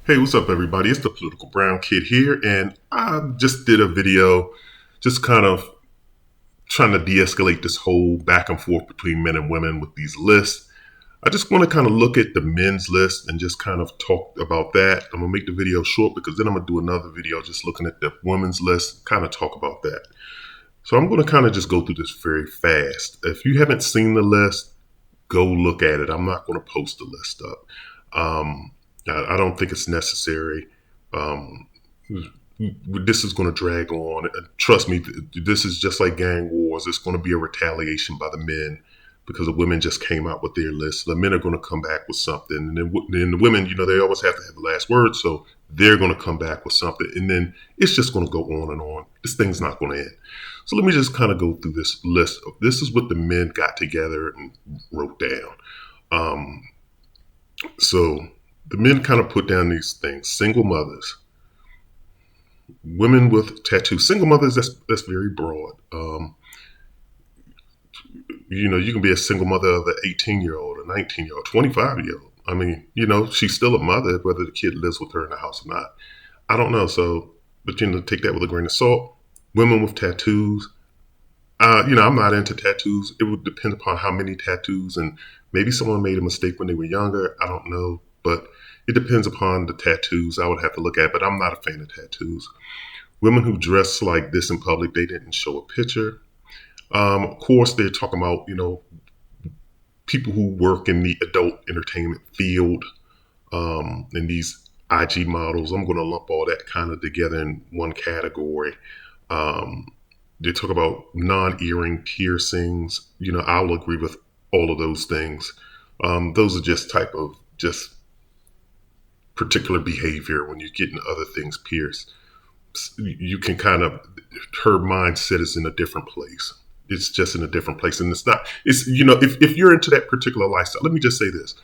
Hey, what's up, everybody? It's the Political Brown Kid here, and I just did a video just kind of trying to de escalate this whole back and forth between men and women with these lists. I just want to kind of look at the men's list and just kind of talk about that. I'm going to make the video short because then I'm going to do another video just looking at the women's list, kind of talk about that. So I'm going to kind of just go through this very fast. If you haven't seen the list, go look at it. I'm not going to post the list up. I don't think it's necessary. Um, this is going to drag on. Trust me, this is just like gang wars. It's going to be a retaliation by the men because the women just came out with their list. The men are going to come back with something, and then the women, they always have to have the last word, so they're going to come back with something, and then it's just going to go on and on. This thing's not going to end. So let me just kind of go through this list. This is what the men got together and wrote down. So the men kind of put down these things: single mothers, women with tattoos. Single mothers, that's very broad. You can be a single mother of an 18-year-old, a 19-year-old, 25-year-old. I mean, she's still a mother, whether the kid lives with her in the house or not. I don't know. So, but take that with a grain of salt. Women with tattoos. I'm not into tattoos. It would depend upon how many tattoos, and maybe someone made a mistake when they were younger. I don't know, but it depends upon the tattoos. I would have to look at, but I'm not a fan of tattoos. Women who dress like this in public, they didn't show a picture. Of course, they're talking about people who work in the adult entertainment field, and these IG models. I'm going to lump all that kind of together in one category. Um, they talk about non-earring piercings. I'll agree with all of those things. Those are just type of just particular behavior when you're getting other things pierced. You can kind of, her mindset is in a different place. It's just in a different place, and it's not. It's if you're into that particular lifestyle. Let me just say this: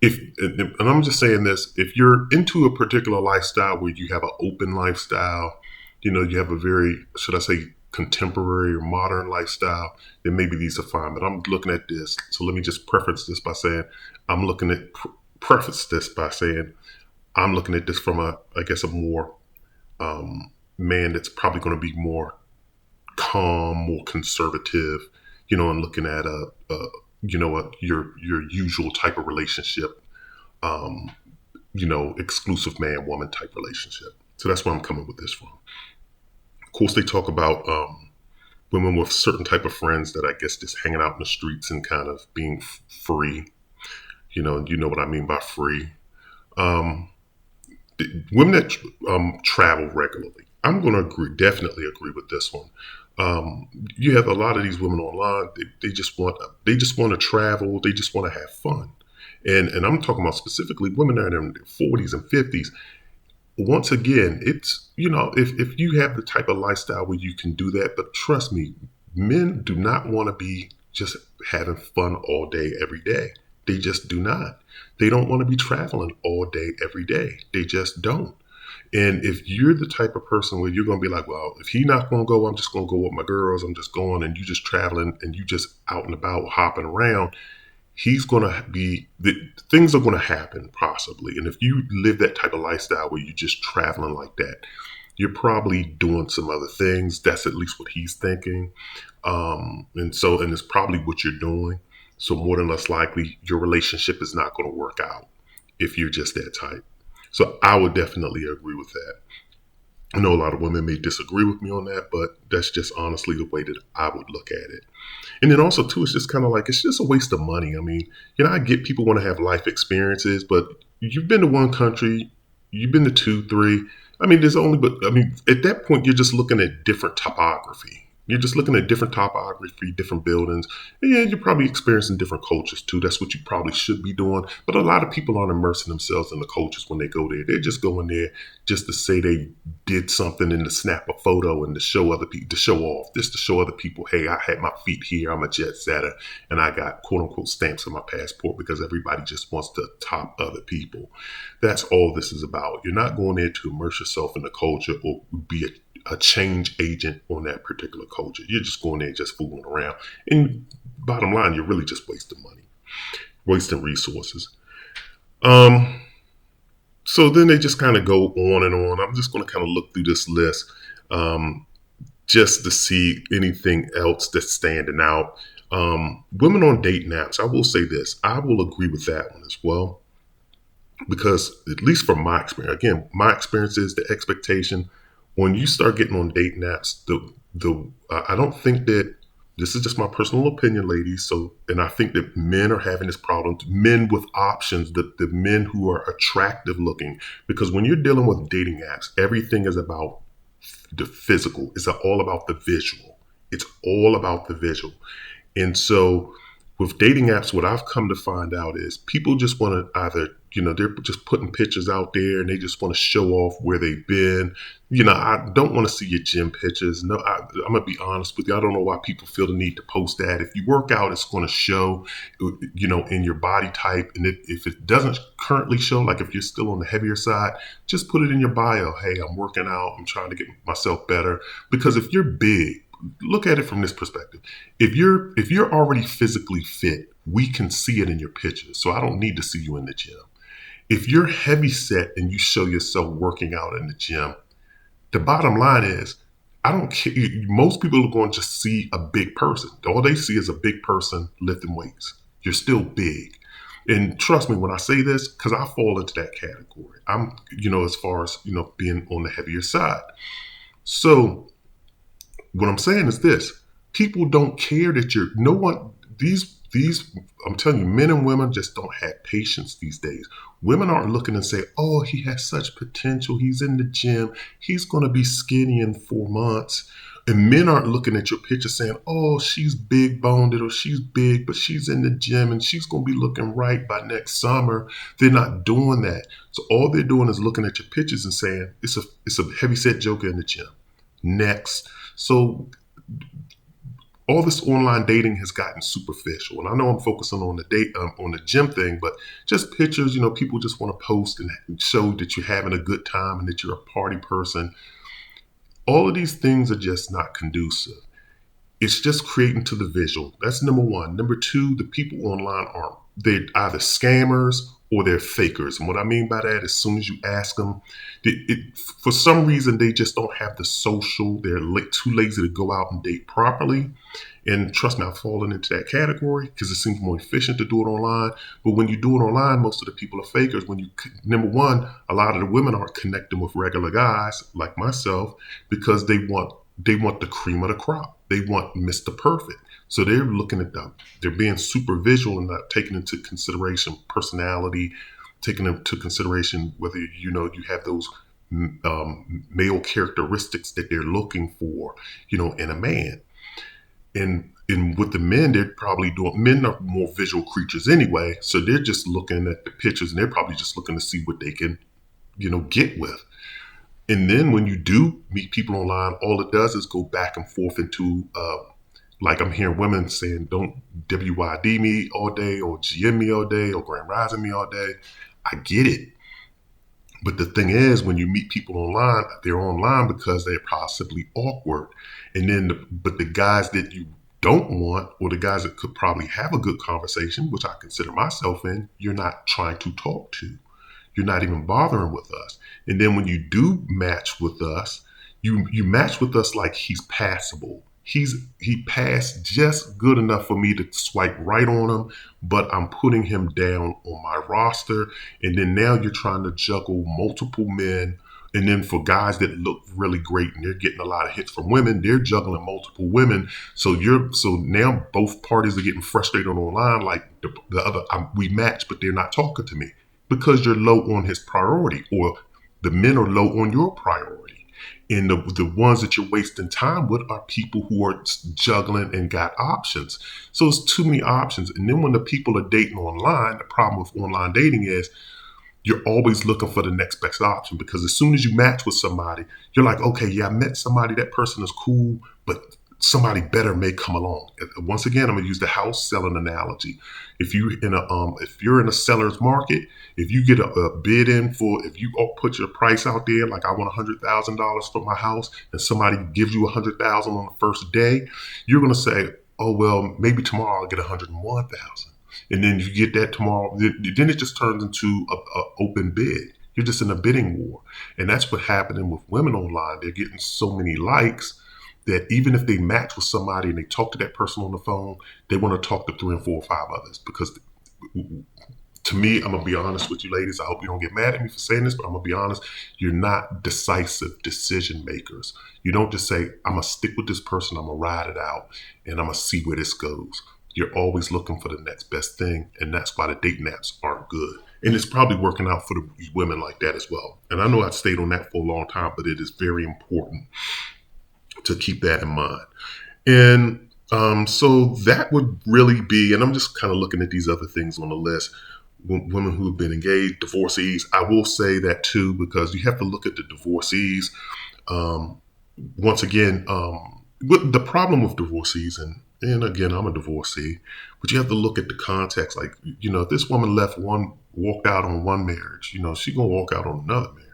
if and I'm just saying this, if you're into a particular lifestyle where you have an open lifestyle, you have a very, should I say, contemporary or modern lifestyle, then maybe these are fine. But I'm looking at this, so let me just preface this by saying I'm looking at this from I guess, a more man that's probably going to be more calm, more conservative, and looking at your usual type of relationship, exclusive man woman type relationship. So that's where I'm coming with this from. Of course, they talk about women with certain type of friends that I guess just hanging out in the streets and kind of being free. You know what I mean by free. Um, Women that travel regularly. I'm going to definitely agree with this one. You have a lot of these women online. They just want to travel. They just want to have fun, and I'm talking about specifically women that are in their 40s and 50s. Once again, it's if you have the type of lifestyle where you can do that, but trust me, men do not want to be just having fun all day every day. They just do not. They don't want to be traveling all day every day. They just don't. And if you're the type of person where you're going to be like, well, if he's not going to go, I'm just going to go with my girls. I'm just going, and you just traveling and you just out and about hopping around, he's going to things are going to happen possibly. And if you live that type of lifestyle where you're just traveling like that, you're probably doing some other things. That's at least what he's thinking. And it's probably what you're doing. So more than less likely, your relationship is not going to work out if you're just that type. So I would definitely agree with that. I know a lot of women may disagree with me on that, but that's just honestly the way that I would look at it. And then also too, it's just kind of like, it's just a waste of money. I mean, I get people want to have life experiences, but you've been to one country, you've been to two, three. I mean, at that point, you're just looking at different topography. You're just looking at different topography, different buildings. And yeah, you're probably experiencing different cultures too. That's what you probably should be doing. But a lot of people aren't immersing themselves in the cultures when they go there. They're just going there just to say they did something and to snap a photo and to show other people, to show off, just to show other people, hey, I had my feet here. I'm a jet setter and I got quote unquote stamps on my passport, because everybody just wants to top other people. That's all this is about. You're not going there to immerse yourself in the culture or be a change agent on that particular culture. You're just going there just fooling around. And bottom line, you're really just wasting money, wasting resources. Um, So then they just kind of go on and on. I'm just going to kind of look through this list um, just to see anything else that's standing out. Women on dating apps, I will say this. I will agree with that one as well, because at least from my experience, again, my experience is the expectation when you start getting on dating apps. I don't think that this is just my personal opinion, ladies. So, and I think that men are having this problem. Men with options, the men who are attractive looking, because when you're dealing with dating apps, everything is about the physical. It's all about the visual. It's all about the visual. And so with dating apps, what I've come to find out is people just want to either, they're just putting pictures out there and they just want to show off where they've been. I don't want to see your gym pictures. No, I'm going to be honest with you. I don't know why people feel the need to post that. If you work out, it's going to show, in your body type. And if it doesn't currently show, like if you're still on the heavier side, just put it in your bio. Hey, I'm working out. I'm trying to get myself better. Because if you're big, look at it from this perspective. If you're already physically fit, we can see it in your pictures. So I don't need to see you in the gym. If you're heavy set and you show yourself working out in the gym, the bottom line is, I don't care. Most people are going to just see a big person. All they see is a big person lifting weights. You're still big. And trust me when I say this, because I fall into that category. I'm, as far as, being on the heavier side. So what I'm saying is this: people don't care that you're no one. These I'm telling you, men and women just don't have patience these days. Women aren't looking and say, "Oh, he has such potential. He's in the gym. He's going to be skinny in 4 months." And men aren't looking at your picture saying, "Oh, she's big boned or she's big, but she's in the gym and she's going to be looking right by next summer." They're not doing that. So all they're doing is looking at your pictures and saying, "It's a heavy set joker in the gym." Next. So all this online dating has gotten superficial, and I know I'm focusing on the date on the gym thing, but just pictures. People just want to post and show that you're having a good time and that you're a party person. All of these things are just not conducive. It's just creating to the visual. That's number one. Number two, the people online they're either scammers or they're fakers. And what I mean by that, as soon as you ask them, for some reason they just don't have the social. They're too lazy to go out and date properly. And trust me, I've fallen into that category because it seems more efficient to do it online. But when you do it online, most of the people are fakers. Number one, a lot of the women aren't connecting with regular guys like myself because they want the cream of the crop. They want Mr. Perfect. So they're looking at them. They're being super visual and not taking into consideration personality, taking into consideration whether you have those male characteristics that they're looking for, in a man. And with the men, they're probably doing. Men are more visual creatures anyway, so they're just looking at the pictures and they're probably just looking to see what they can, get with. And then when you do meet people online, all it does is go back and forth into, like I'm hearing women saying, don't WYD me all day or GM me all day or Grand Rising me all day. I get it. But the thing is, when you meet people online, they're online because they're possibly awkward. And then, but the guys that you don't want, or the guys that could probably have a good conversation, which I consider myself in, you're not trying to talk to. You're not even bothering with us. And then when you do match with us, you match with us like he's passable. He passed just good enough for me to swipe right on him, but I'm putting him down on my roster. And then now you're trying to juggle multiple men. And then for guys that look really great and they're getting a lot of hits from women, they're juggling multiple women. So now both parties are getting frustrated online. Like the other, we match, but they're not talking to me because you're low on his priority, or the men are low on your priority. And the ones that you're wasting time with are people who are juggling and got options. So it's too many options. And then when the people are dating online, the problem with online dating is you're always looking for the next best option, because as soon as you match with somebody, you're like, okay, yeah, I met somebody, that person is cool, but somebody better may come along. Once again, I'm gonna use the house selling analogy. If you're in a seller's market, if you get a bid in for, if you put your price out there, like I want $100,000 for my house, and somebody gives you $100,000 on the first day, you're gonna say, oh well, maybe tomorrow I'll get $101,000. And then you get that tomorrow. Then it just turns into a open bid. You're just in a bidding war. And that's what happening with women online. They're getting so many likes that even if they match with somebody and they talk to that person on the phone, they want to talk to three and four or five others. Because to me, I'm gonna be honest with you, ladies. I hope you don't get mad at me for saying this, but I'm gonna be honest. You're not decisive decision makers. You don't just say, "I'm gonna stick with this person. I'm gonna ride it out, and I'm gonna see where this goes." You're always looking for the next best thing, and that's why the dating apps aren't good. And it's probably working out for the women like that as well. And I know I've stayed on that for a long time, but it is very important to keep that in mind. And so that would really be, and I'm just kind of looking at these other things on the list. Women who have been engaged, divorcees. I will say that too, because you have to look at the divorcees. Um, Once again, with the problem with divorcees, and again, I'm a divorcee, but you have to look at the context. Like, if this woman walked out on one marriage, she gonna walk out on another marriage.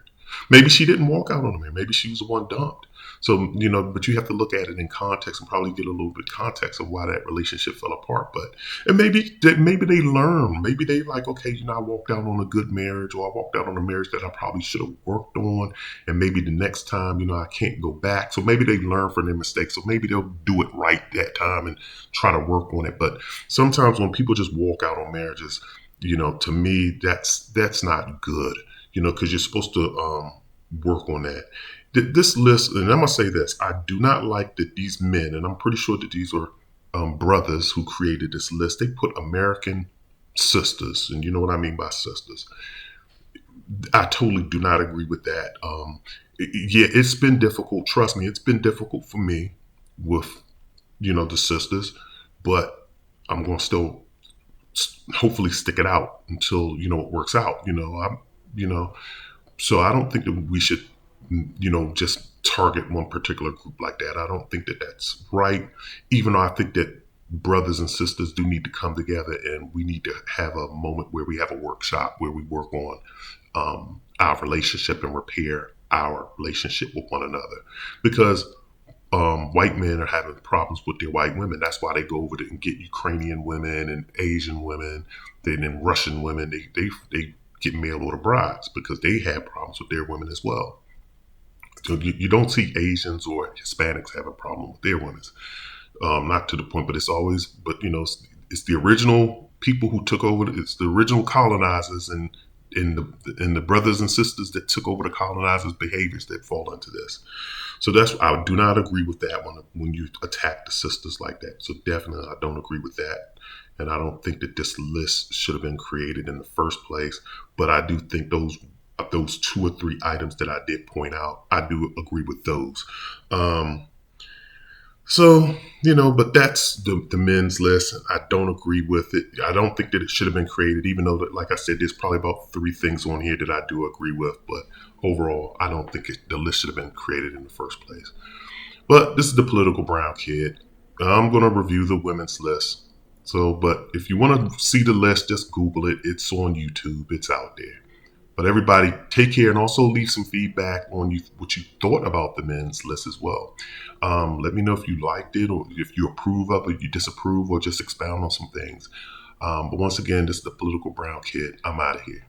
Maybe she didn't walk out on a marriage. Maybe she was the one dumped. So, but you have to look at it in context and probably get a little bit of context of why that relationship fell apart. And maybe they learn. Maybe they like, okay, I walked out on a good marriage, or I walked out on a marriage that I probably should have worked on. And maybe the next time, I can't go back. So maybe they learn from their mistakes. So maybe they'll do it right that time and try to work on it. But sometimes when people just walk out on marriages, to me, that's not good, because you're supposed to work on that. This list, and I'm going to say this, I do not like that these men, and I'm pretty sure that these are brothers who created this list, they put American sisters, and you know what I mean by sisters. I totally do not agree with that. Yeah, it's been difficult. Trust me, it's been difficult for me with, the sisters, but I'm going to still hopefully stick it out until, it works out. So I don't think that we should, just target one particular group like that. I don't think that that's right, even though I think that brothers and sisters do need to come together and we need to have a moment where we have a workshop where we work on our relationship and repair our relationship with one another. Because white men are having problems with their white women. That's why they go over there and get Ukrainian women and Asian women, then Russian women. They get mail order brides because they have problems with their women as well. So you don't see Asians or Hispanics have a problem with their women. Not to the point, but it's the original people who took over. It's the original colonizers and the brothers and sisters that took over the colonizers' behaviors that fall into this. So I do not agree with that when you attack the sisters like that. So definitely I don't agree with that. And I don't think that this list should have been created in the first place. But I do think those two or three items that I did point out, I do agree with those. But that's the men's list. I don't agree with it. I don't think that it should have been created, even though, like I said, there's probably about three things on here that I do agree with. But overall, I don't think the list should have been created in the first place. But this is the political brown kid. I'm going to review the women's list. But if you want to see the list, just Google it. It's on YouTube. It's out there. But everybody, take care and also leave some feedback on what you thought about the men's list as well. Let me know if you liked it or if you approve of it, you disapprove, or just expound on some things. But once again, this is the political brown kid. I'm out of here.